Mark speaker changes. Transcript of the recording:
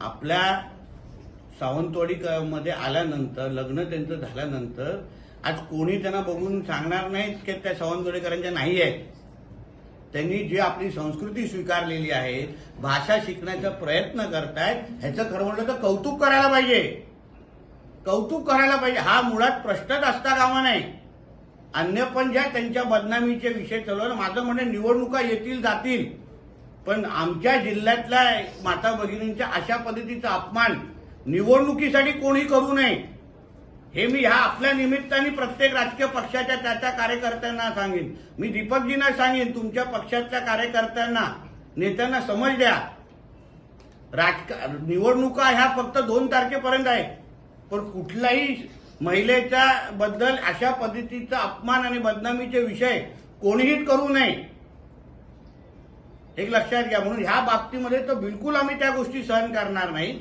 Speaker 1: आपल्या सावंतवाडी मध्ये आल्यानंतर लग्न त्यांचं झाल्यानंतर आज कोणी त्यांना बघून सांगणार नाहीत की त्या सावंतवाडीकरांच्या नाही आहेत. त्यांनी जी आपली संस्कृती स्वीकारलेली आहे, भाषा शिकण्याचा प्रयत्न करतायत, ह्याचं खरं म्हटलं तर कौतुक करायला पाहिजे. कौतुक करायला पाहिजे. हा मुळात प्रश्नच असता कामा नाही. अन्य पण ज्या त्यांच्या बदनामीचे विषय चालवलं, माझं म्हणणं निवडणुका येतील जातील, पण आमच्या जिल्ह्यातल्या माता भगिनींच्या अशा पद्धतीचा अपमान निवडणुकीसाठी कोणी करू नये, हे मी ह्या आपल्या निमित्ताने प्रत्येक राजकीय पक्षाच्या त्या कार्यकर्त्यांना सांगेन. मी दीपकजींना सांगेन, तुमच्या पक्षातल्या कार्यकर्त्यांना नेत्यांना समज द्या. निवडणुका ह्या फक्त 2 तारखेपर्यंत आहेत, पण कुठल्याही महिलेच्या बद्दल अशा पद्धतीचा अपमान आणि बदनामीचे विषय कोणीही करू नये, एक लक्षात घ्या. म्हणून ह्या बाबतीमध्ये तर बिलकुल आम्ही त्या गोष्टी सहन करणार नाही.